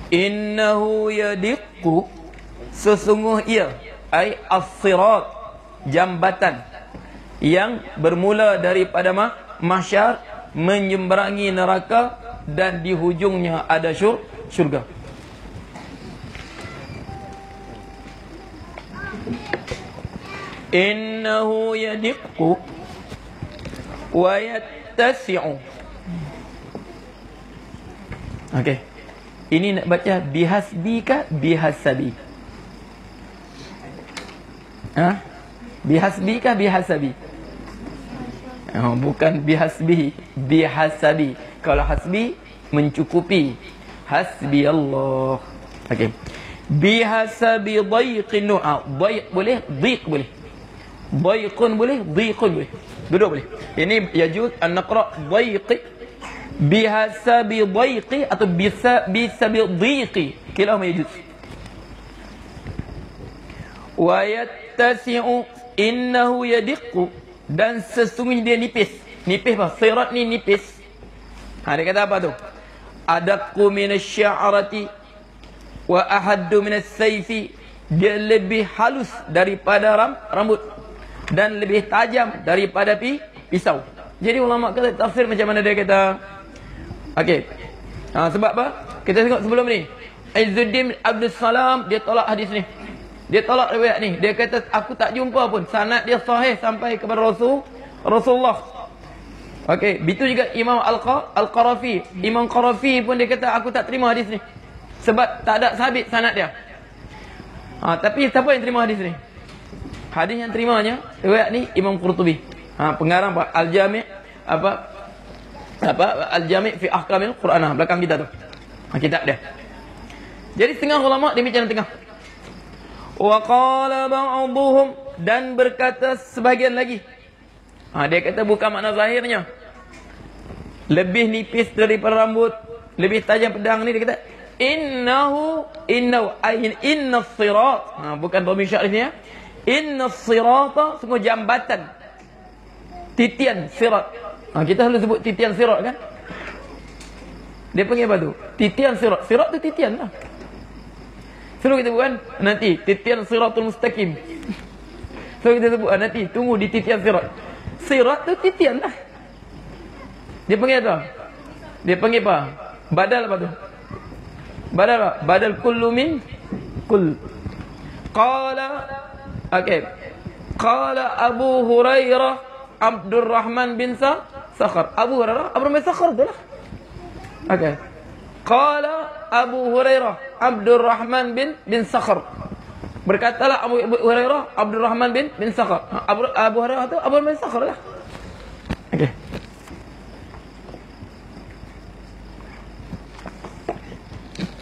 Innahu yadiqqu, sesungguh ia, ai as-sirat, jambatan yang bermula daripada mahsyar menyeberangi neraka dan di hujungnya ada syurga. Innahu yadiqqu wa yattasi'u. Okey. Ini nak baca bihasbi kah bihasabi? Ha? Bihasbi kah bihasabi? Oh, bukan bihasbi, bihasabi. Kalau hasbi mencukupi. Hasbi Allah. Okey. Bihasabi dhaiqin nu'a. Dhaiq boleh, dhiq boleh. Dhaiqun boleh, dhiqun boleh. Duduk boleh. Ini yajuz an naqra dhaiqi bihasabi dhaiqi atau bisabi dhiqi, kilahuma yajuz. Wa yattasi'u, innahu yadiqqu, dan sesungguhnya dia nipis. Nipis apa? Sirat ni nipis. Dia kata apa tu? Adaqqu minasy'arati wa ahaddu minasayfi, dia lebih halus daripada rambut dan lebih tajam daripada pisau. Jadi ulama kata tafsir macam mana dia kata? Okey. Sebab apa? Kita tengok sebelum ni. Izzuddin Abdul Salam dia tolak hadis ni. Dia tolak riwayat ni. Dia kata aku tak jumpa pun sanad dia sahih sampai kepada Rasulullah. Okey, begitu juga Imam Al-Qarafi. Imam Qarafi pun dia kata aku tak terima hadis ni. Sebab tak ada sabit sanad dia. Tapi siapa yang terima hadis ni? Hadis yang terimanya riwayat ni Imam Qurtubi. Pengarang apa? Al-Jami' Al-Jami' fi Ahkamil Quran, belakang kita tu. Kitab dia. Jadi setengah ulama dia bincang tengah. Wa qala ba'dhum, dan berkata sebahagian lagi. Dia kata bukan makna zahirnya. Lebih nipis daripada rambut, lebih tajam pedang ni, dia kata innahu ayin inna sirat. Bukan dhamir syarif ni ya. Inna sirata, sungguh jambatan. Titian sirat. Kita selalu sebut titian sirat kan? Dia panggil apa tu? Titian sirat. Sirat tu titian lah. Selalu kita sebut kan? Nanti titian siratul mustaqim. Selalu kita sebut nanti tunggu di titian sirat. Sirat tu titian lah. Dia panggil apa? Dia panggil apa? Badal apa tu? Badal apa? Badal kullu min kull. Qala, okey. Qala Abu Hurairah Abdurrahman bin Sakhar. Abu Hurairah Abdurrahman bin Sakhar tu lah. Okey. Qala Abu Hurairah Abdurrahman bin Sakhar. Berkatalah Abu Hurairah Abdurrahman bin Sakhar. Abu Hurairah tu Abdurrahman bin Sakhar lah. Okey.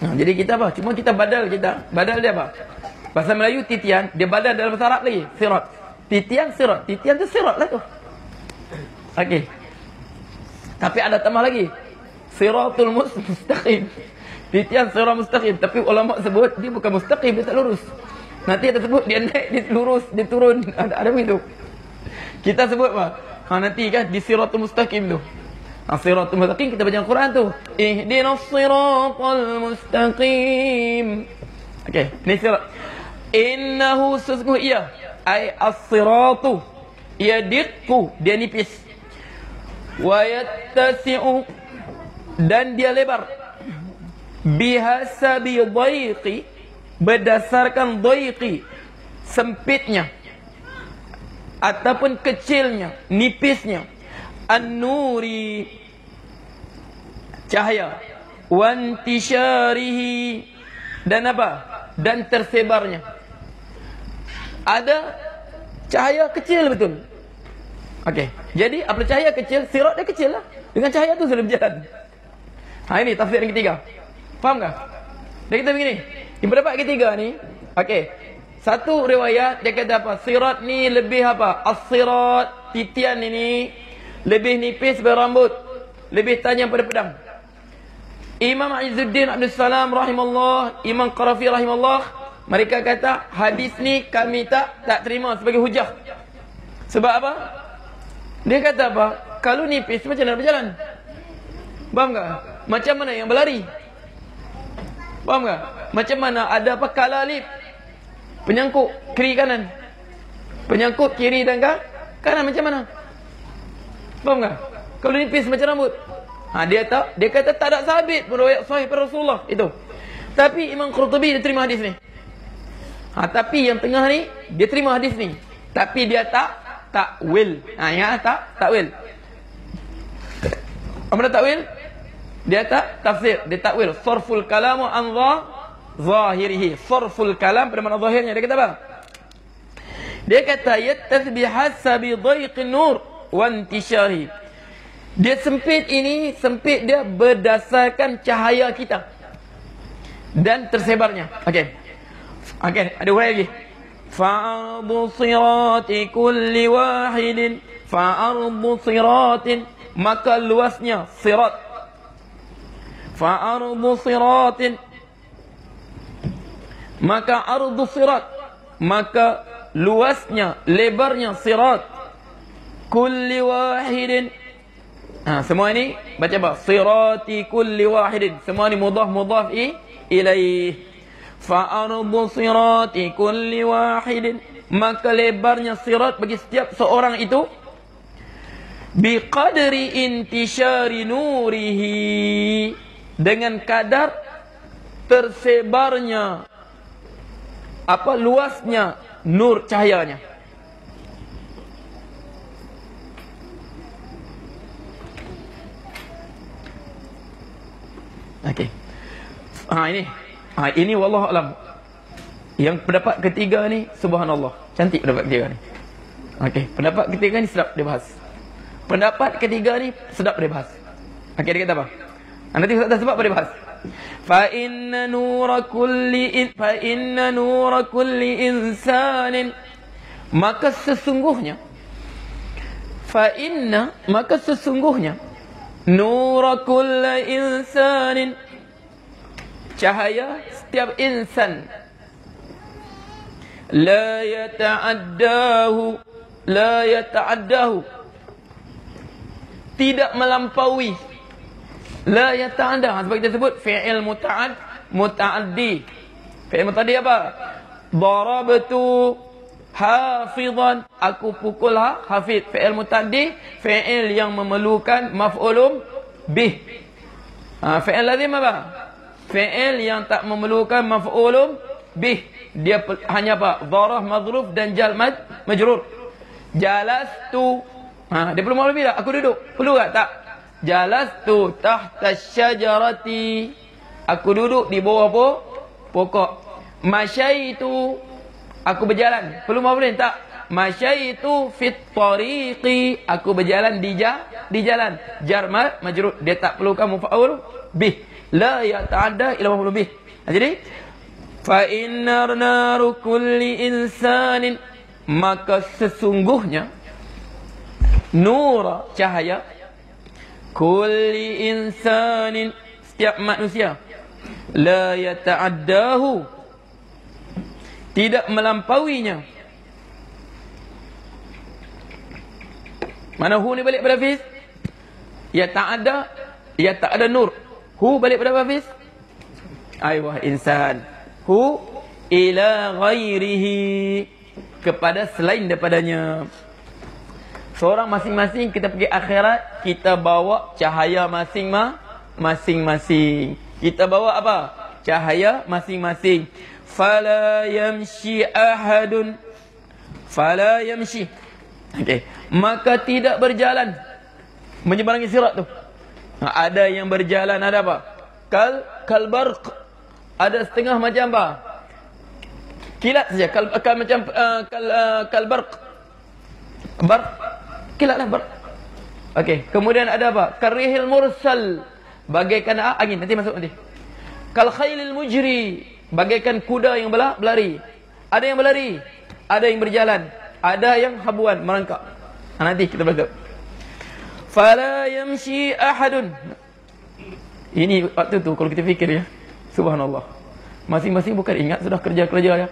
Jadi kita apa? Cuma kita badal kita. Badal dia apa? Bahasa Melayu titian, dia badal dalam bahasa Arab lagi. Sirat. Titian sirat. Titian tu sirat lah tu. Okey. Tapi ada tambah lagi. Siratul mustaqim. Titian sirat mustaqim. Tapi ulama sebut dia bukan mustaqim, dia tak lurus. Nanti ada sebut dia naik, dia lurus, dia turun. Ada begitu. Kita sebut apa? Nanti kan di siratul mustaqim tu. Siratul mustaqim kita baca Al-Quran tu. Ihdinas siratal mustaqim. Okey, ni sirat. Innahu, sesungguh ia, ai as-siratu, yadiqqu, dia nipis. Wa yattasi'u, dan dia lebar. Bihasabi dhaiqi, berdasarkan dhaiqi, sempitnya ataupun kecilnya, nipisnya. An-nuri, cahaya. Wantisyarihi, dan apa? Dan tersebarnya. Ada cahaya kecil betul. Okey. Jadi apabila cahaya kecil, sirat dia kecil lah. Dengan cahaya tu sudah berjalan. Ini tafsir yang ketiga. Faham tak? Dia kata begini. Di pendapat ketiga ni, okey. Satu riwayat dia kata apa? Sirat ni lebih apa? As-sirat, titian ini lebih nipis berambut, lebih tajam pada pedang. Imam Izzuddin Abdul Salam rahimahullah, Imam Qarafi rahimahullah, mereka kata hadis ni kami tak terima sebagai hujah. Sebab apa? Dia kata apa? Kalau nipis macam mana berjalan? Faham tak? Macam mana yang berlari? Faham tak? Macam mana ada apa kalalib, penyangkut kiri kanan, penyangkut kiri dan kanan macam mana? Faham tak? Kalau nipis macam rambut. Dia kata tak ada sabit pun riwayat sahih pada Rasulullah itu. Tapi Imam Qurtubi dia terima hadis ni. Tapi yang tengah ni dia terima hadis ni, tapi dia takwil. Takwil. Apa takwil? Dia tafsir, dia takwil. Sarful kalamu an zahirihi. Sarful kalam pada makna zahirnya. Dia kata apa? Dia kata yattathbi hasabi dhaiqin nur wa intishari. Dia sempit ini, sempit dia berdasarkan cahaya kita dan tersebarnya. Okey, ada urai lagi. Fa'ardu sirati kulli wahidin, fa'ardu siratin, maka luasnya sirat. Fa'ardu siratin, maka ardu sirat, maka luasnya, lebarnya sirat. Kulli wahidin, semua ini baca apa? Sirati kulli wahidin. Semua ini mudhaf ilaih. Fa'ardu sirati kulli wahidin, maka lebarnya sirat bagi setiap seorang itu biqadri intishari nurihi, dengan kadar tersebarnya luasnya nur cahayanya. Okey. Ini wallahu alam. Yang pendapat ketiga ni subhanallah, cantik pendapat ketiga ni. Okey, pendapat ketiga ni sedap dia bahas. Pendapat ketiga ni sedap dia bahas. Okey, dia kata apa? Nanti Ustaz dah sebab apa dia bahas. Fa inna nura kulli insanin, maka sesungguhnya nura kulli insanin, cahaya setiap insan, la yata'addahu, tidak melampaui. La yata'adda, sebab kita sebut fi'il muta'addi. Fi'il muta'addi apa? Darabtu hafizan, aku pukul hafiz. Fi'il muta'addi, fi'il yang memerlukan maf'ulun bih. Fi'il lazim apa? Fi'il yang tak memerlukan maf'ulun bih. Dia hanya apa? Dharaf, madhruf dan jal majrur. Jalastu, dia perlu maf'ul bih tak? Aku duduk. Perlu tak? Jalastu tahta syajarati, aku duduk di bawah pokok. Masyaitu, aku berjalan. Perlu maf'ul tak? Masyaitu fit tariqi, aku berjalan di jalan. Jar majrur, dia tak perlukan maf'ul bih. La yata'adda ila maf'ul bih. Jadi fa innar naru kulli insanin, maka sesungguhnya nura, cahaya, kulli insanin, setiap manusia, la yata'addahu, tidak melampauinya. Mana hu ni balik pada fiz? Yata'adda nur. Hu balik pada apa fiz? Aywa insan. Hu ila ghairihi, kepada selain daripadanya. Seorang masing-masing kita pergi akhirat, kita bawa cahaya masing-masing. Kita bawa apa? Cahaya masing-masing. Fala yamshi ahadun, fala yamshi. Okey, maka tidak berjalan menyeberangi sirat tu. Ada yang berjalan, ada apa? Kalbarq. Ada setengah macam apa? Kilat saja. Macam kalbarq. Kilatlah bar. Okey, kemudian ada apa? Karihil mursal, bagaikan angin, nanti masuk nanti. Kal khailil mujri, bagaikan kuda yang berlari. Ada yang berlari, ada yang berjalan, ada yang habuan merangkak. Nanti kita belajar. Fala yamshi ahadun. Ini waktu tu kalau kita fikir ya, subhanallah. Masing-masing bukan ingat sudah kerja-kerja ya.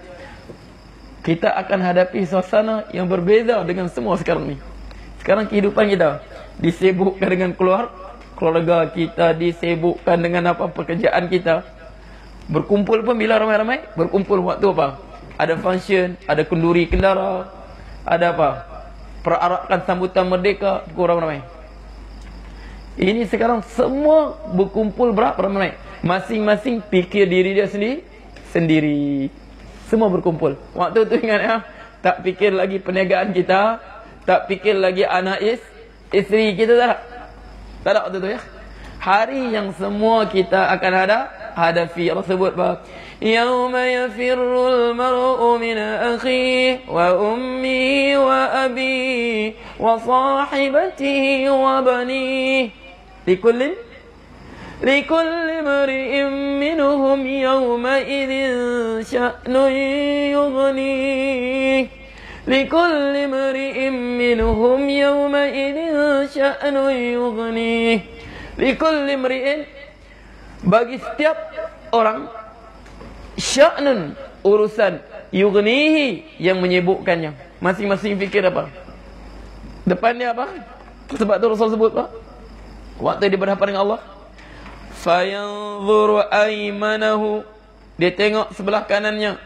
Kita akan hadapi suasana yang berbeza dengan semua sekarang ni. Sekarang kehidupan kita disibukkan dengan keluarga kita, disibukkan dengan apa pekerjaan kita. Berkumpul pun bila ramai-ramai, berkumpul waktu apa? Ada function, ada kenduri kendara, ada apa? Perarakan sambutan merdeka, kurang ramai. Ini sekarang semua berkumpul berapa ramai? Masing-masing fikir diri dia sendiri. Semua berkumpul. Waktu tu ingat ya, tak fikir lagi perniagaan kita, tak fikir lagi anak isteri kita, tak. Tak ada waktu tu ya. Hari yang semua kita akan hadapi. Allah sebut apa? Yauma yafirrul mar'u min akhihi wa ummihi wa abihi wa sahibatihi wa banihi. Likulli mar'in minhum yawma idhin sya'nun yughnihi. Likulli mar'in minhum yawma idhin sya'nun yughnihi. Likulli mar'in, bagi setiap orang, sya'nun, urusan, yughnihi, yang menyibukkannya. Masing-masing fikir apa? Depan dia apa? Sebab tu Rasul sebut apa? Waktu dia berhadapan dengan Allah, fayanzuru aymanahu, dia tengok sebelah kanannya,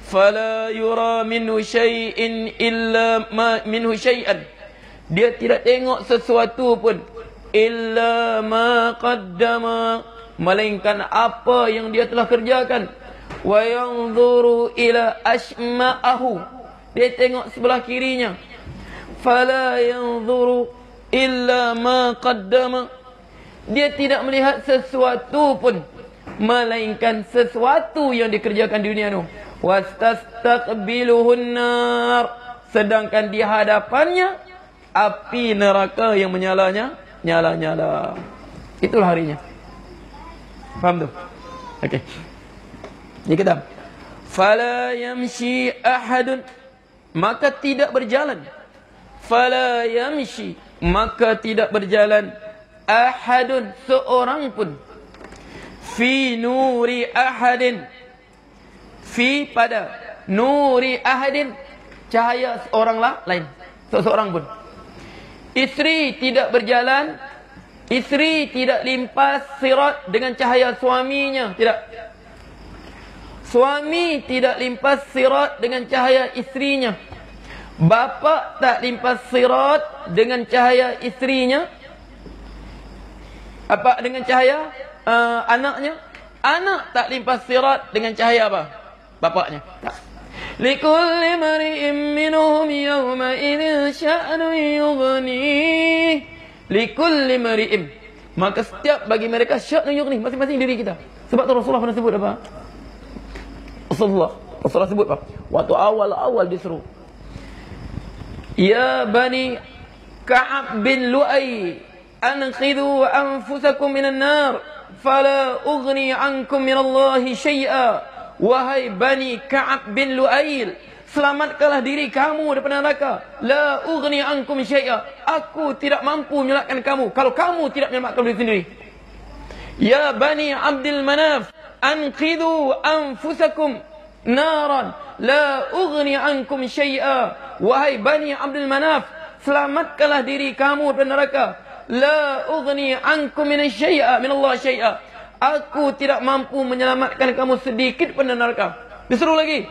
fala yura minhu syai'in illa ma minhu syai'an, dia tidak tengok sesuatu pun illa ma qaddama, melainkan apa yang dia telah kerjakan. Wa yanzuru ila ashma'ahu, dia tengok sebelah kirinya, fala yanzuru illa ma qaddama, dia tidak melihat sesuatu pun melainkan sesuatu yang dikerjakan di dunia itu. Wastastaqbiluhun nar, sedangkan di hadapannya api neraka yang nyala. Itulah harinya. Faham tu? Okey. Ni kita. Fala yamshi ahadun, maka tidak berjalan. Fala yamshi, maka tidak berjalan. Ahadun, seorang pun. Fi nuri ahadin, fi pada nuri ahadin, cahaya seorang lain, seorang pun. Isteri tidak berjalan, isteri tidak limpas sirat dengan cahaya suaminya, tidak. Suami tidak limpas sirat dengan cahaya isterinya. Bapa tak limpas sirat dengan cahaya isterinya. Apa dengan cahaya anaknya? Anak tak limpas sirat dengan cahaya apa? Bapaknya. Tak. Likulli mar'in minhum yawma idzin sya'nun yughni. Likulli mar'in, maka setiap bagi mereka sya'nun yughni, masing-masing diri kita. Sebab tu Rasulullah pernah sebut apa? Rasulullah sebut apa? Waktu awal-awal disuruh, ya bani Ka'ab bin Lu'ay, anqidhu anfusakum minan nar fala ughni ankum minallahi syai'a. Wahai bani Ka'ab bin Lu'ail, selamatkanlah diri kamu daripada neraka. La ughni ankum syai'a, aku tidak mampu menyelamatkan kamu kalau kamu tidak menyelamatkan diri sendiri. Ya bani Abdul Manaf, anqidhu anfusakum naran la ughni ankum syai'a. Wahai bani Abdul Manaf, selamatkanlah diri kamu daripada neraka. La ughni ankum min syai'a, min Allah syai'a, aku tidak mampu menyelamatkan kamu sedikit pun dari neraka. Disuruh lagi,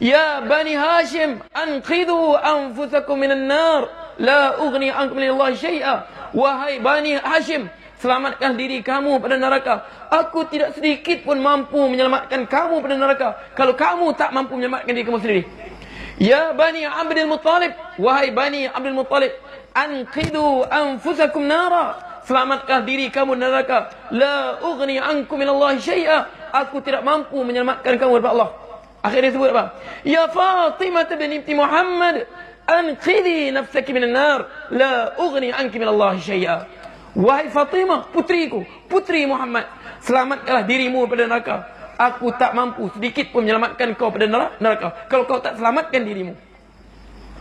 ya bani Hashim, anqidhu anfusakum minan nar la ughni ankum min Allah syai'a. Wahai bani Hashim, selamatkan diri kamu pada neraka, aku tidak sedikit pun mampu menyelamatkan kamu pada neraka kalau kamu tak mampu menyelamatkan diri kamu sendiri. Ya bani Abdul Muttalib, wahai bani Abdul Muttalib, anqidhu anfusakum nara, selamatkan diri kamu dari neraka. La ughni ankum minallahi syai'a, aku tidak mampu menyelamatkan kamu daripada Allah. Akhirnya sebut apa? Ya Fatimah binti Muhammad, anqidhi nafsaki minan nar la ughni anki minallahi syai'a. Wahai Fatimah, putriku, putri Muhammad, selamatkanlah dirimu daripada neraka, aku tak mampu sedikit pun menyelamatkan kau pada neraka kalau kau tak selamatkan dirimu.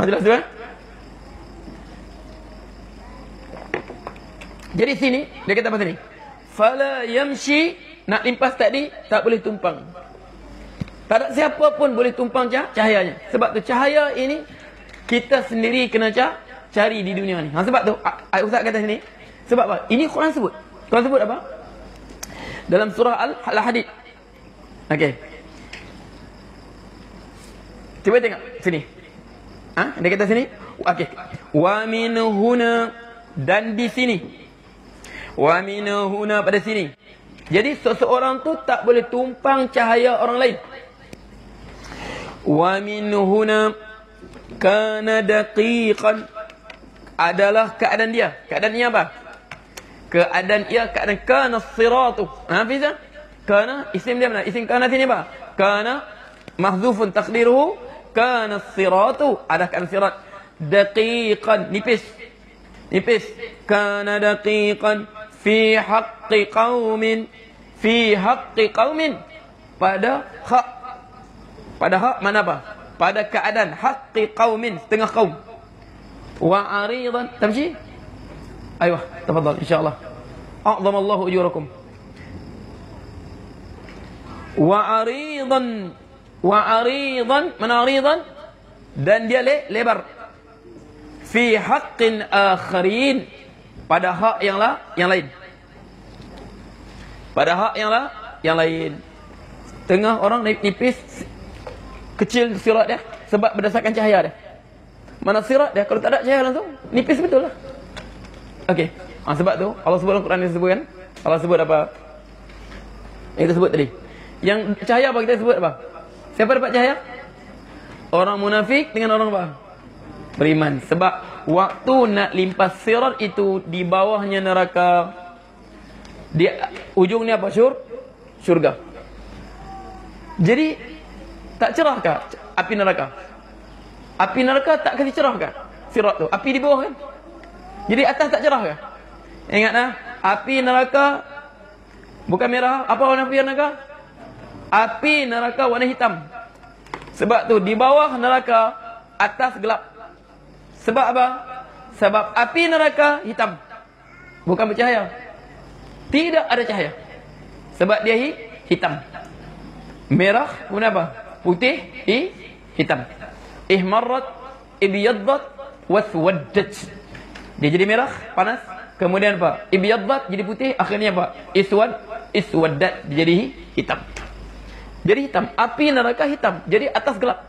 Jelas tu, eh? Jadi sini dia kata apa sini? Fala yamshi, nak limpas tadi tak boleh tumpang. Tak ada siapa pun boleh tumpang cahayanya. Sebab tu cahaya ini kita sendiri kena cari di dunia ni. Sebab tu Ustaz kata sini. Sebab apa? Ini Quran sebut. Quran sebut apa? Dalam surah Al-Hadid. Okey. Cuba tengok sini. Dia kata sini. Okey. Wa min huna, dan di sini. Wa min huna, pada sini. Jadi seseorang tu tak boleh tumpang cahaya orang lain. Wa min huna kana daqiqan, adalah keadaan dia. Keadaan dia apa? Keadaan ia, keadaan kana siratu. Fizan? Kana isim dia mana? Isim kana sini apa? Kana mahdzufun taqdiruhu kana siratu, ada keadaan sirat. Daqiqan, nipis. Nipis. Kana daqiqan fi haqqi qaumin. Fi haqqi qaumin, pada hak. Pada hak mana apa? Pada keadaan haqqi qaumin, setengah kaum. Wa aridan, tamshi? Aywa, tafadhal insyaallah. A'zamallahu ujurakum. Wa aridan, wa aridan, mana aridan? Dan dia lebar. Fi haqqin akharin, pada hak yang lain. Pada hak yang lain. Tengah orang nipis, kecil sirat dia sebab berdasarkan cahaya dia. Mana sirat dia kalau tak ada cahaya langsung nipis betul lah. Okey. Sebab tu Allah sebut dalam Quran, dia sebut kan? Allah sebut apa? Yang kita sebut tadi. Yang cahaya apa kita sebut apa? Siapa dapat cahaya? Orang munafik dengan orang apa? Beriman. Sebab waktu nak limpas sirat itu di bawahnya neraka, di ujungnya apa? Syurga. Jadi tak cerah kah api neraka? Api neraka tak kasih cerah kah sirat tu? Api di bawah kan? Jadi atas tak cerah kah? Ingatlah, api neraka bukan merah. Apa warna api neraka? Api neraka warna hitam. Sebab tu di bawah neraka, atas gelap. Sebab apa? Sebab api neraka hitam, bukan bercahaya. Tidak ada cahaya. Sebab dia hitam. Merah, kemudian apa? Putih, hitam. Ihmarrat, ibyaddat, waswaddat. Dia jadi merah, panas. Kemudian apa? Ibyaddat, jadi putih. Akhirnya apa? Iswaddat, jadi hitam. Jadi hitam. Api neraka hitam. Jadi atas gelap.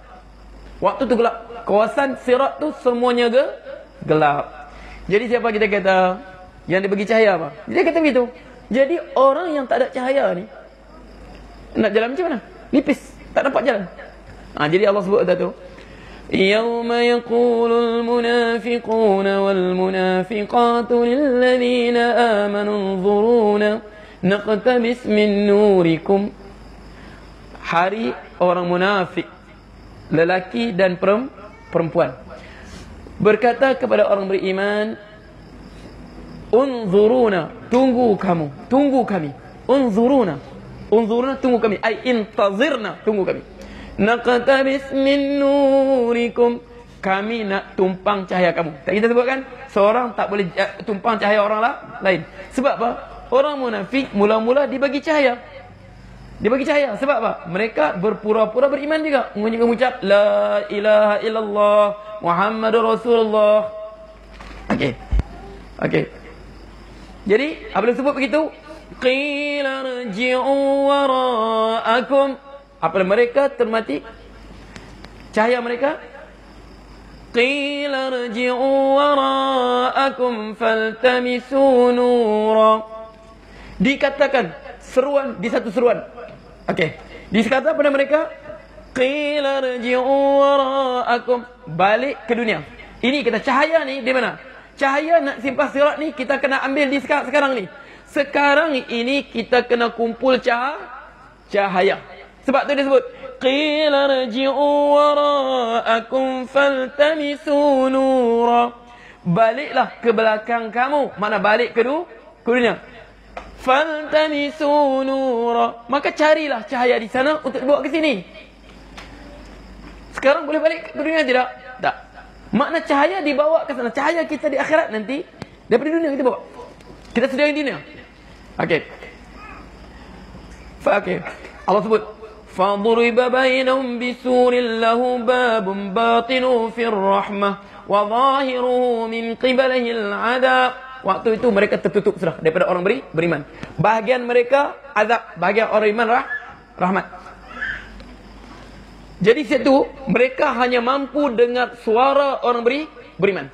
Waktu tu gelap. Kawasan sirat tu semuanya gelap. Jadi siapa kita kata yang dibagi cahaya apa? Dia kata begitu. Jadi orang yang tak ada cahaya ni nak jalan macam mana? Nipis, tak dapat jalan. Jadi Allah sebut tu, yauma yaqulul munafiquna wal munafiqatu lil ladzina amanu unzuruna naqtabis min nurikum. Hari orang munafik, lelaki dan perempuan, berkata kepada orang beriman, unzuruna, tunggu kami. Unzuruna, tunggu kami. Ay intazirna, tunggu kami. Naqtabis min nurikum, kami nak tumpang cahaya kamu. Tak kita sebutkan, seorang tak boleh tumpang cahaya orang lain. Sebab apa? Orang munafik mula-mula dibagi cahaya. Sebab apa? Mereka berpura-pura beriman juga, mengucap la ilaha illallah Muhammadur Rasulullah. Okey. Jadi apabila sebut begitu, qila rji'u wara'akum, apabila mereka termati cahaya mereka, qila rji'u wara'akum faltamisu nura, dikatakan seruan di satu seruan. Dikatakan pada mereka, qila rji'u wara'akum, balik ke dunia. Ini kata cahaya ni di mana? Cahaya nak simpan sirat ni kita kena ambil di sekarang ni. Sekarang ini kita kena kumpul cahaya. Sebab tu dia sebut qila rji'u wara'akum faltamisu nura, baliklah ke belakang kamu. Mana balik ke dunia? Faltamisu nura, maka carilah cahaya di sana untuk dibawa ke sini. Sekarang boleh balik ke dunia tidak? Tak. Makna cahaya dibawa ke sana. Cahaya kita di akhirat nanti daripada dunia kita bawa. Kita sediakan dunia. Allah sebut faduriba bainahum bisurin lahu babun batinu fir rahmah wa zahiruhu min qibalihi al-'adab. Waktu itu mereka tertutup sudah daripada orang beriman. Bahagian mereka azab, bahagian orang iman rahmat. Jadi situ mereka hanya mampu dengar suara orang beriman.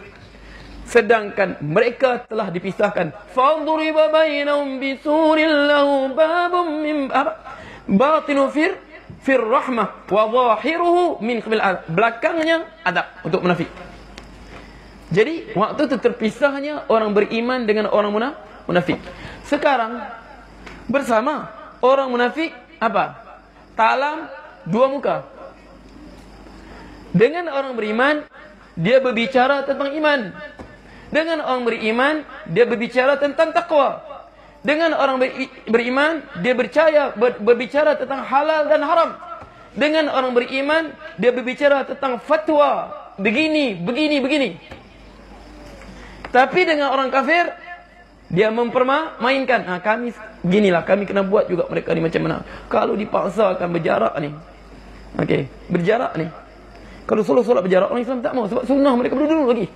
Sedangkan mereka telah dipisahkan. Fadriba bainahum bisurin lahu babun min batinu fir rahmah wa zahiruhu min qabil adab. Belakangnya adab untuk munafik. Jadi waktu itu terpisahnya orang beriman dengan orang munafik. Sekarang bersama orang munafik apa? Talam dua muka. Dengan orang beriman dia berbicara tentang iman. Dengan orang beriman dia berbicara tentang takwa. Dengan orang beriman dia berbicara tentang halal dan haram. Dengan orang beriman dia berbicara tentang fatwa, begini. Tapi dengan orang kafir dia mempermainkan. Kami beginilah, kami kena buat juga mereka ni macam mana. Kalau dipaksakan berjarak ni. Okey, berjarak ni. Kalau solat berjarak orang Islam tak mau sebab sunnah mereka dulu lagi.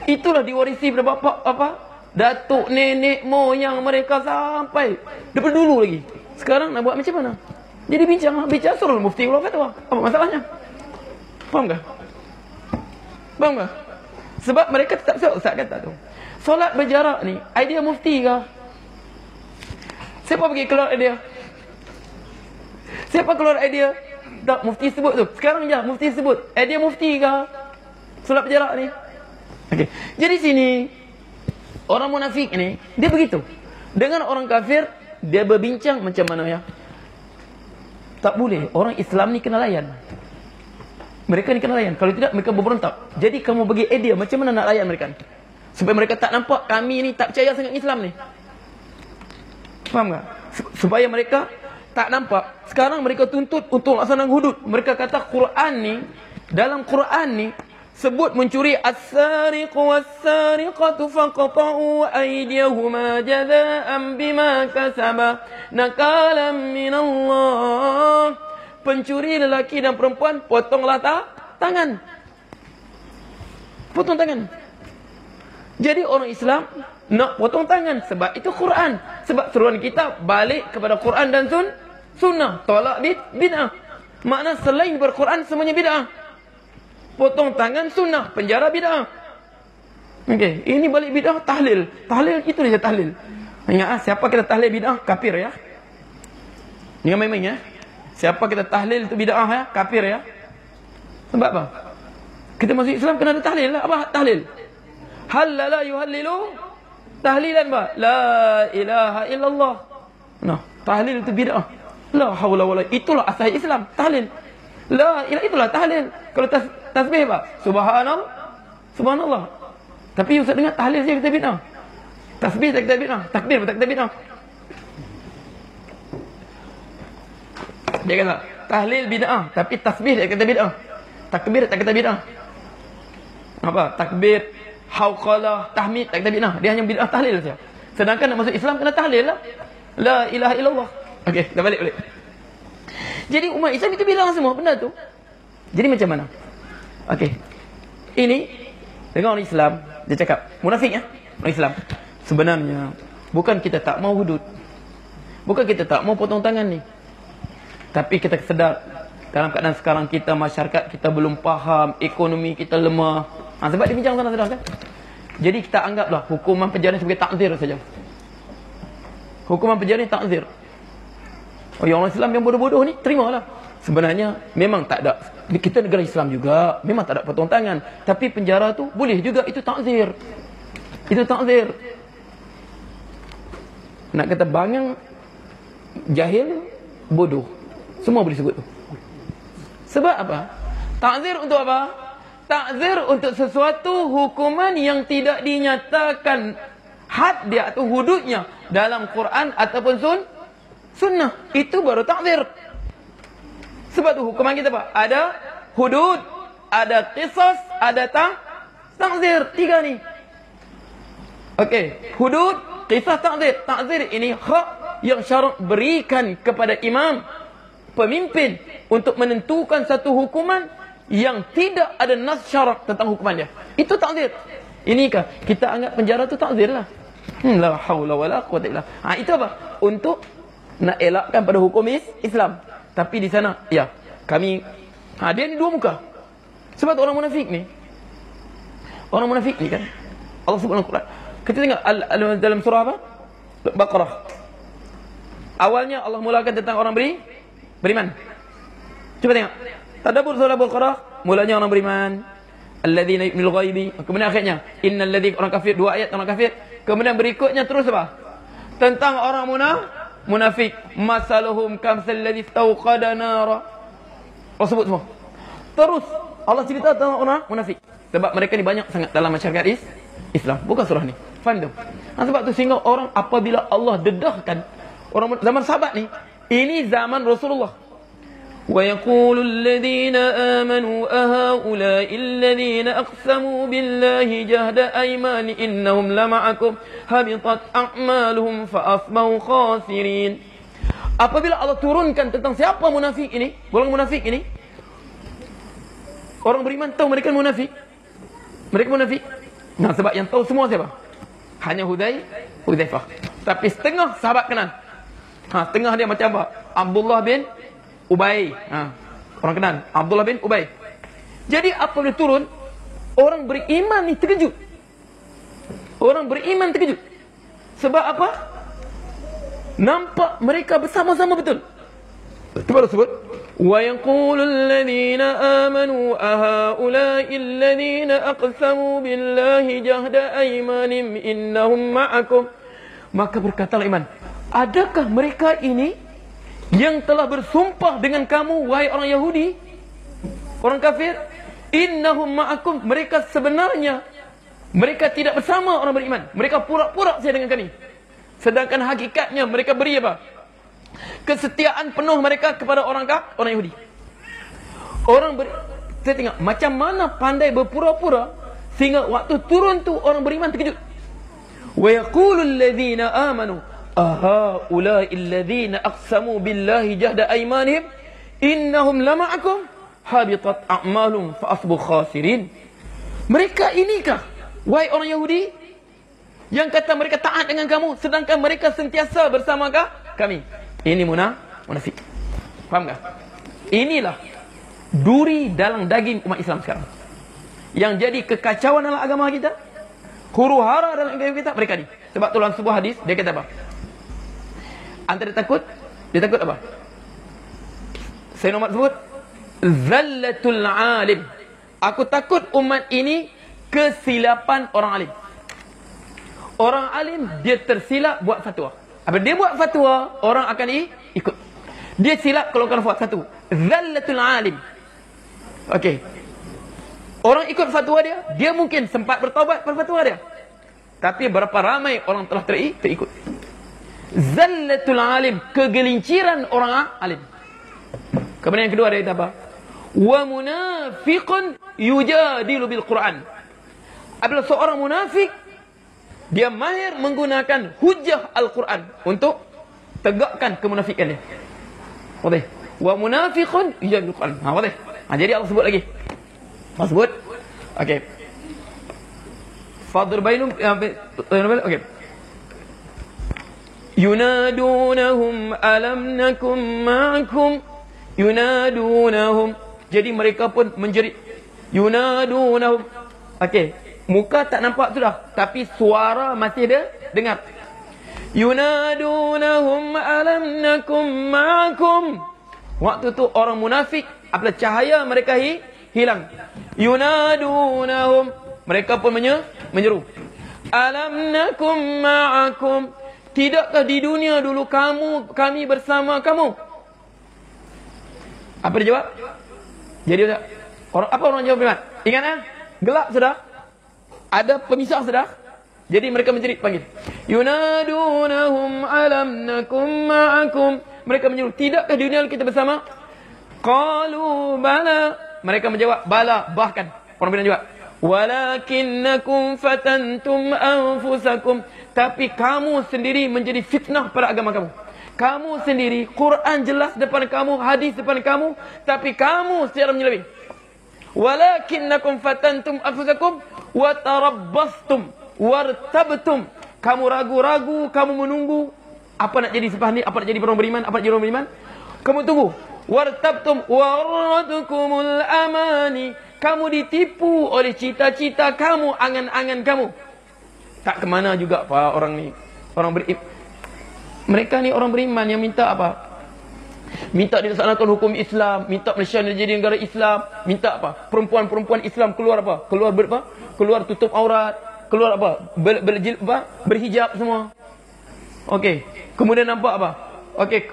Itulah diwarisi daripada bapa datuk nenek moyang mereka sampai daripada dulu lagi. Sekarang nak buat macam mana? Jadi bincang suruh mufti ulama fatwa. Apa masalahnya? Faham tak? Sebab mereka tetap Ustaz kata tu. Solat berjarak ni idea mufti ke? Siapa bagi keluar idea? Siapa keluar idea? Tak, mufti sebut tu. Sekarang je mufti sebut. Idea mufti ke? Solat berjarak ni. Okey. Jadi sini orang munafik ni dia begitu. Dengan orang kafir dia berbincang macam mana ya? Tak boleh. Orang Islam ni kena layan. Mereka ni kena layan. Kalau tidak mereka berberontak. Jadi kamu bagi idea macam mana nak layan mereka ni? Supaya mereka tak nampak kami ni tak percaya sangat Islam ni. Faham tak? Supaya mereka tak nampak. Sekarang mereka tuntut untuk laksanakan hudud. Mereka kata Quran ni, dalam Quran ni sebut mencuri as-sariqu was-sariqatu faqta'u aydiyahuma jazaa'an bima kasaba nakalam minallah. Pencuri lelaki dan perempuan potonglah tangan. Potong tangan. Jadi orang Islam nak potong tangan sebab itu Quran. Sebab seruan kita balik kepada Quran dan sunnah. Tolak bid'ah. Makna selain berquran semuanya bid'ah. Potong tangan sunnah, penjara bid'ah. Okey, ini balik bid'ah tahlil. Tahlil itu saja tahlil. Ingat siapa kita tahlil bid'ah kafir ya. Jangan main-main ya. Siapa kita tahlil itu bid'ah ya, kafir ya. Sebab apa? Kita masuk Islam kena ada tahlil lah. Apa tahlil? Halala yuhallilu tahlilan ba? La ilaha illallah. Nah, tahlil itu bid'ah. La haula wala, itulah asal Islam, tahlil. La ilaha, itulah tahlil. Kalau tasbih apa? Subhanallah. Tapi ustaz dengar tahlil saja kita bid'ah. Tasbih tak kita bid'ah. Takbir tak kita bid'ah. Dia kata tahlil bid'ah, tapi tasbih tak kita bid'ah. Takbir tak kita bid'ah. Apa? Takbir, hauqalah, tahmid tak kita bid'ah. Dia hanya bid'ah tahlil saja. Sedangkan nak masuk Islam kena tahlil lah. La ilaha illallah. Okey, dah balik. Jadi umat Islam itu bilang semua benda tu. Jadi macam mana? Okey. Ini dengan orang Islam dia cakap, munafik ya, orang Islam. Sebenarnya bukan kita tak mau hudud. Bukan kita tak mau potong tangan ni. Tapi kita sedar dalam keadaan sekarang kita, masyarakat kita belum faham, ekonomi kita lemah. Sebab dia bincang sana sedar kan? Jadi kita anggaplah hukuman penjara sebagai takzir saja. Hukuman penjara ni takzir. Oh, yang orang Islam yang bodoh-bodoh ni terimalah. Sebenarnya memang tak ada. Kita negara Islam juga, memang tak ada potong tangan. Tapi penjara tu boleh juga, itu takzir. Itu takzir. Nak kata bangang jahil, bodoh. Semua boleh sebut tu. Sebab apa? Takzir untuk apa? Takzir untuk sesuatu hukuman yang tidak dinyatakan had dia atau hududnya dalam Quran ataupun sunnah. Itu baru takzir. Sebab tu hukuman kita apa? Ada hudud, ada qisas, ada takzir. Tiga ni. Okey, hudud, qisas, takzir. Takzir ini hak yang syarak berikan kepada imam, pemimpin, untuk menentukan satu hukuman yang tidak ada nas syarak tentang hukuman dia. Itu takzir. Inikah kita anggap penjara tu takzir lah. La haula wala quwwata illa billah. Itu apa? Untuk nak elakkan pada hukum Islam. Tapi di sana, ya, kami Dia ni dua muka. Sebab tu orang munafik ni. Orang munafik ni kan, Allah sebut dalam Quran. Kita tengok dalam surah apa? Baqarah. Awalnya Allah mulakan tentang orang beriman. Cuba tengok. Tadabbur surah Baqarah, mulanya orang beriman. Alladzina yu'minul ghaibi. Kemudian akhirnya innal ladzi, orang kafir, dua ayat orang kafir. Kemudian berikutnya terus apa? Tentang orang munafik. Masaluhum kamsal ladzi tawqada nara. Allah sebut semua. Terus Allah cerita tentang orang munafik. Sebab mereka ni banyak sangat dalam masyarakat Islam. Bukan surah ni. Faham tu? Sebab tu sehingga orang apabila Allah dedahkan orang zaman sahabat ni, ini zaman Rasulullah. Wa yaqulu alladhina amanu ahaula'i alladhina aqsamu billahi jahda aymani innahum lama'akum habitat a'maluhum fa asbahu khasirin. Apabila Allah turunkan tentang siapa munafik ini, golongan munafik ini, orang beriman tahu mereka munafik. Mereka munafik. Nah, sebab yang tahu semua siapa? Hanya Hudzaifah. Tapi setengah sahabat kenal. Setengah dia macam apa? Abdullah bin Ubay. Orang kenal Abdullah bin Ubay. Jadi apabila turun, orang beriman ni terkejut. Orang beriman terkejut. Sebab apa? Nampak mereka bersama-sama betul. Coba sebut. Wa yaqulu alladhina amanu ahaula'i alladhina aqsamu billahi jahda aymanim innahum ma'akum. Maka berkatalah iman, adakah mereka ini yang telah bersumpah dengan kamu, wahai orang Yahudi, orang kafir? Innahum ma'akum, mereka sebenarnya mereka tidak bersama orang beriman. Mereka pura-pura saja dengan kami. Sedangkan hakikatnya mereka beri apa? Kesetiaan penuh mereka kepada orang Yahudi. Saya tengok macam mana pandai berpura-pura sehingga waktu turun tu orang beriman terkejut. Wa yaqulu alladhina amanu ahaula'i alladhina aqsamu billahi jahda aymanihim innahum lama'akum habitat a'malum fa asbu khasirin. Mereka inikah, wahai orang Yahudi, yang kata mereka taat dengan kamu sedangkan mereka sentiasa bersama kami? Ini munafik. Faham tak? Inilah duri dalam daging umat Islam sekarang. Yang jadi kekacauan dalam agama kita, huru-hara dalam agama kita, mereka ni. Sebab tu dalam sebuah hadis dia kata apa? Antara takut, dia takut apa? Saya nombor sebut zallatul alim. Aku takut umat ini kesilapan orang alim. Orang alim dia tersilap buat fatwa. Apabila dia buat fatwa, orang akan ikut. Dia silap kalau buat satu. Zallatul alim. Okey. Orang ikut fatwa dia, dia mungkin sempat bertaubat pada fatwa dia. Tapi berapa ramai orang telah terikut. Zallatul alim, kegelinciran orang alim. Kemudian yang kedua dia kata apa? Wa munafiqun yujadilu bil Quran. Apabila seorang munafik, dia mahir menggunakan hujah Al-Quran untuk tegakkan kemunafikan dia. Boleh. Wa munafiqun yujadilu bil Quran. Boleh. Jadi Allah sebut lagi. Allah sebut. Okey. Fadr bainum. Okey. Yunadunahum alam nakum ma'akum. Yunadunahum. Jadi mereka pun menjerit. Yunadunahum. Okey. Muka tak nampak sudah, tapi suara masih dia dengar. Yunadunahum alam nakum ma'akum. Waktu tu orang munafik, apabila cahaya mereka hilang. Yunadunahum, mereka pun menyeru. Alam nakum ma'akum. Tidakkah di dunia dulu kami bersama kamu? Apa dia jawab? Jadi apa orang jawab beriman? Ingat gelap sudah. Ada pemisah sudah. Jadi mereka menjerit panggil. Yunadunahum alam nakum ma'akum. Mereka menyeru, tidakkah di dunia kita bersama? Qalu bala. Mereka menjawab, bala. Bahkan orang beriman jawab, walakinnakum fatantum anfusakum. Tapi kamu sendiri menjadi fitnah pada agama kamu. Kamu sendiri, Quran jelas depan kamu, hadis depan kamu, tapi kamu secara menyeleweng. Walakinnakum fatantum anfusakum wa tarabbastum wartabtum. Kamu ragu-ragu, kamu menunggu apa nak jadi selepas ni, apa nak jadi orang beriman, apa nak jadi orang beriman. Kamu tunggu. Wartabtum waratukumul amani. Kamu ditipu oleh cita-cita kamu, angan-angan kamu. Tak kemana juga pak orang ni. Orang mereka ni orang beriman yang minta apa? Minta dilaksanakan hukum Islam, minta Malaysia jadi negara Islam, minta apa? Perempuan-perempuan Islam keluar apa? Keluar apa? Keluar tutup aurat, keluar apa? Berhijab semua. Okey. Kemudian nampak apa? Okey.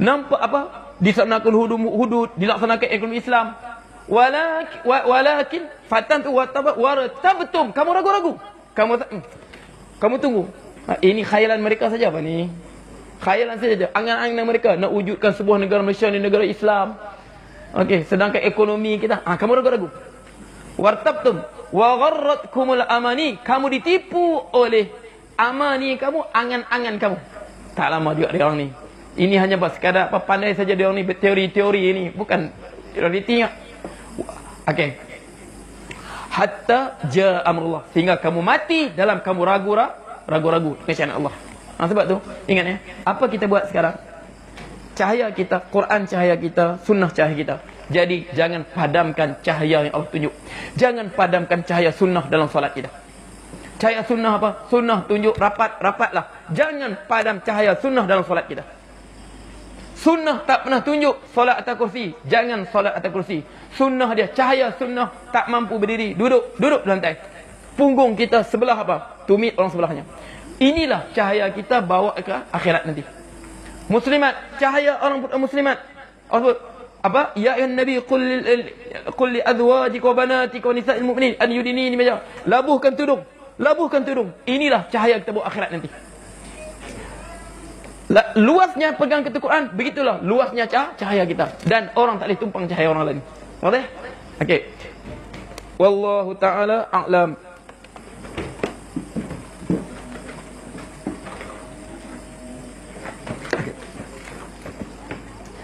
Nampak apa? Dilaksanakan hudud, dilaksanakan ekonomi Islam. Walakin fatan tu wartabtum. Kamu ragu-ragu. Kamu tunggu. Ini khayalan mereka saja apa ni? Khayalan saja. Angan-angan mereka nak wujudkan sebuah negara Malaysia ni negara Islam. Okey, sedangkan ekonomi kita, kamu ragu-ragu. Wartabtum wa gharratkumul amani. Kamu ditipu oleh amani kamu, angan-angan kamu. Tak lama juga dia orang ni. Ini hanya sekadar pandai saja dia orang ni berteori-teori ini, bukan realitinya. Okey. Hatta jaa amrullah, sehingga kamu mati dalam kamu ragu-ragu kesyariat Allah. Sebab tu ingat ya, apa kita buat sekarang? Cahaya kita, Quran cahaya kita, sunnah cahaya kita. Jadi jangan padamkan cahaya yang Allah tunjuk. Jangan padamkan cahaya sunnah dalam solat kita. Cahaya sunnah apa? Sunnah tunjuk rapatlah. Jangan padam cahaya sunnah dalam solat kita. Sunnah tak pernah tunjuk solat atas kursi. Jangan solat atas kursi. Sunnah dia, cahaya sunnah tak mampu berdiri. Duduk di lantai. Punggung kita sebelah apa? Tumit orang sebelahnya. Inilah cahaya kita bawa ke akhirat nanti. Muslimat, cahaya orang muslimat. Apa? Ya ayuhan nabi qul li azwajika wa banatika wa nisa'il mu'minin an yudinini maja. Labuhkan tudung. Inilah cahaya kita bawa akhirat nanti. Luasnya pegang ketuk Quran, begitulah luasnya cahaya kita. Dan orang tak boleh tumpang cahaya orang lain. Boleh? Okey. Wallahu ta'ala a'lam.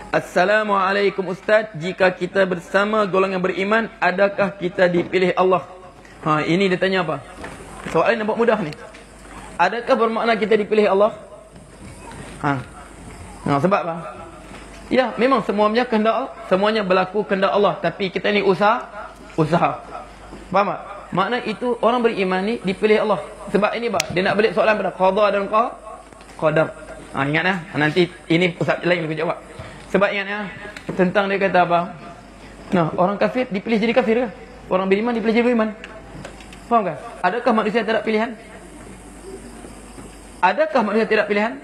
Assalamualaikum Ustaz, jika kita bersama golongan beriman, adakah kita dipilih Allah? Ini dia tanya apa? Soalan nampak mudah ni. Adakah bermakna kita dipilih Allah? Sebab apa? Ya, memang semuanya kehendak, semuanya berlaku kehendak Allah, tapi kita ni usaha. Faham tak? Makna itu orang beriman ni dipilih Allah. Sebab ini bah, dia nak balik soalan pada qada dan qadar. Ingat lah, nanti ini Ustaz lain boleh jawab. Sebab ingat ya, tentang dia kata apa? Orang kafir dipilih jadi kafir ke? Orang beriman dipilih jadi beriman. Faham kan? Adakah manusia tidak pilihan? Adakah manusia tidak pilihan?